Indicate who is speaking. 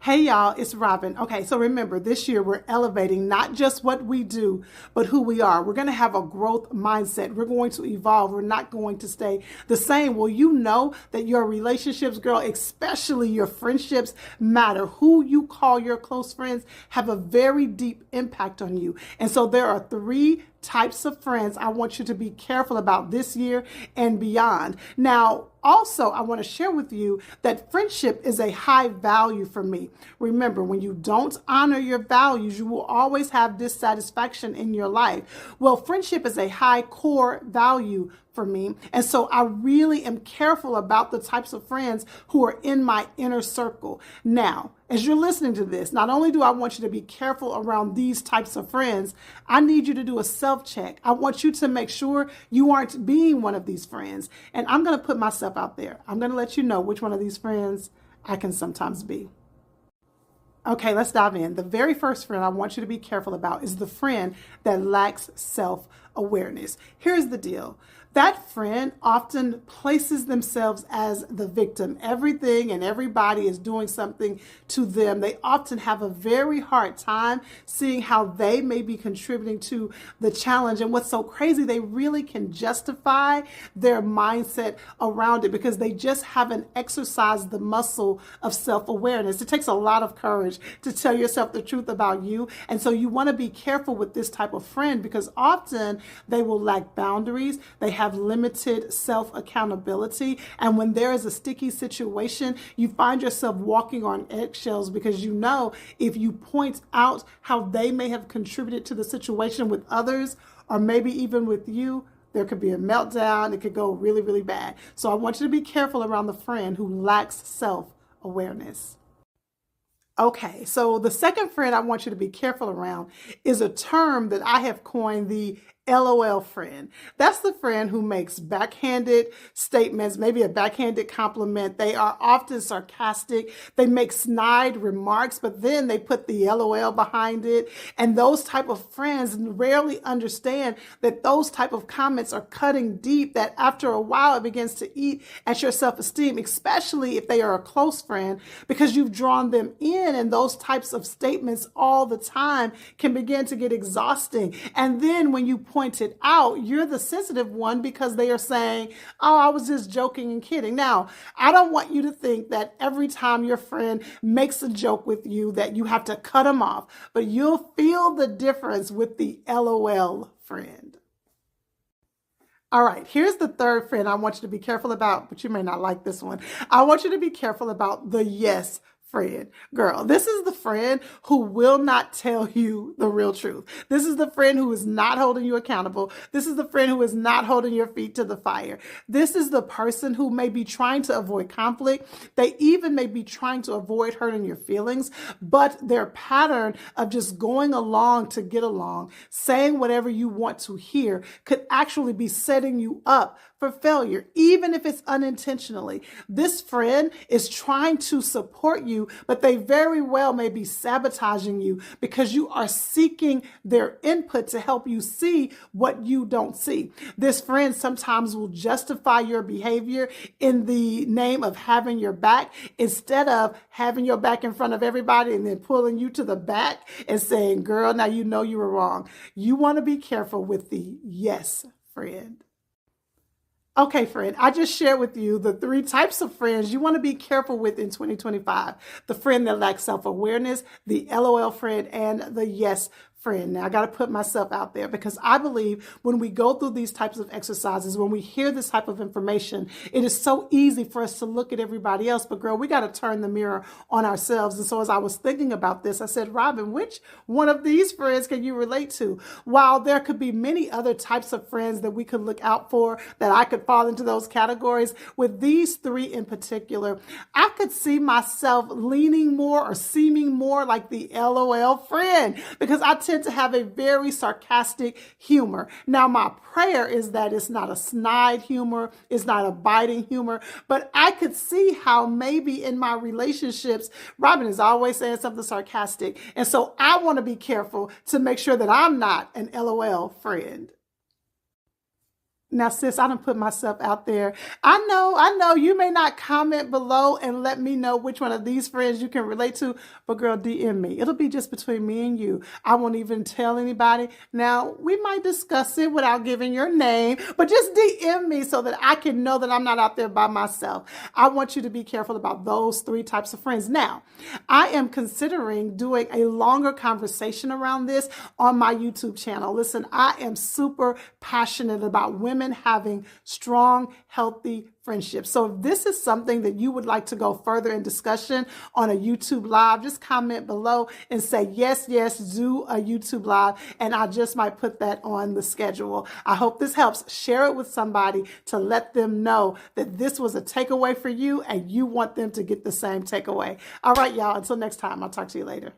Speaker 1: Hey y'all, it's Robin. Okay, so remember, this year we're elevating not just what we do, but who we are. We're going to have a growth mindset. We're going to evolve. We're not going to stay the same. Well, you know that your relationships, girl, especially your friendships, matter. Who you call your close friends have a very deep impact on you. And so there are three types of friends I want you to be careful about this year and beyond. Now, also, I want to share with you that friendship is a high value for me. Remember, when you don't honor your values, you will always have dissatisfaction in your life. Well, friendship is a high core value for me. And so I really am careful about the types of friends who are in my inner circle. Now, as you're listening to this, not only do I want you to be careful around these types of friends, I need you to do a self-check. I want you to make sure you aren't being one of these friends. And I'm going to put myself out there. I'm going to let you know which one of these friends I can sometimes be. Okay, let's dive in. The very first friend I want you to be careful about is the friend that lacks self-awareness. Here's the deal. That friend often places themselves as the victim. Everything and everybody is doing something to them. They often have a very hard time seeing how they may be contributing to the challenge. And what's so crazy, they really can justify their mindset around it because they just haven't exercised the muscle of self-awareness. It takes a lot of courage to tell yourself the truth about you. And so you want to be careful with this type of friend because often they will lack boundaries. They have limited self-accountability. And when there is a sticky situation, you find yourself walking on eggshells because you know if you point out how they may have contributed to the situation with others, or maybe even with you, there could be a meltdown. It could go really, really bad. So I want you to be careful around the friend who lacks self-awareness. Okay, so the second friend I want you to be careful around is a term that I have coined, the LOL friend. That's the friend who makes backhanded statements, maybe a backhanded compliment. They are often sarcastic. They make snide remarks, but then they put the LOL behind it. And those type of friends rarely understand that those type of comments are cutting deep, that after a while it begins to eat at your self-esteem, especially if they are a close friend, because you've drawn them in, and those types of statements all the time can begin to get exhausting. And then when you point it out, you're the sensitive one because they are saying, oh, I was just joking and kidding. Now, I don't want you to think that every time your friend makes a joke with you that you have to cut them off, but you'll feel the difference with the LOL friend. All right, here's the third friend I want you to be careful about, but you may not like this one. I want you to be careful about the yes friend. Girl, this is the friend who will not tell you the real truth. This is the friend who is not holding you accountable. This is the friend who is not holding your feet to the fire. This is the person who may be trying to avoid conflict. They even may be trying to avoid hurting your feelings, but their pattern of just going along to get along, saying whatever you want to hear, could actually be setting you up for failure, even if it's unintentionally. This friend is trying to support you, but they very well may be sabotaging you because you are seeking their input to help you see what you don't see. This friend sometimes will justify your behavior in the name of having your back instead of having your back in front of everybody and then pulling you to the back and saying, girl, now you know you were wrong. You want to be careful with the yes friend. Okay, friend, I just shared with you the three types of friends you want to be careful with in 2025. The friend that lacks self-awareness, the LOL friend, and the yes friend. Now, I got to put myself out there because I believe when we go through these types of exercises, when we hear this type of information, it is so easy for us to look at everybody else. But girl, we got to turn the mirror on ourselves. And so as I was thinking about this, I said, Robin, which one of these friends can you relate to? While there could be many other types of friends that we could look out for, that I could fall into those categories, with these three in particular, I could see myself leaning more or seeming more like the LOL friend because I tend to have a very sarcastic humor. Now, my prayer is that it's not a snide humor, it's not a biting humor, but I could see how maybe in my relationships, Robin is always saying something sarcastic. And so I want to be careful to make sure that I'm not an LOL friend. Now, sis, I done put myself out there. I know you may not comment below and let me know which one of these friends you can relate to, but girl, DM me. It'll be just between me and you. I won't even tell anybody. Now, we might discuss it without giving your name, but just DM me so that I can know that I'm not out there by myself. I want you to be careful about those 3 types of friends. Now, I am considering doing a longer conversation around this on my YouTube channel. Listen, I am super passionate about women having strong, healthy friendships. So if this is something that you would like to go further in discussion on a YouTube live, just comment below and say, yes, do a YouTube live. And I just might put that on the schedule. I hope this helps. Share it with somebody to let them know that this was a takeaway for you and you want them to get the same takeaway. All right, y'all, until next time, I'll talk to you later.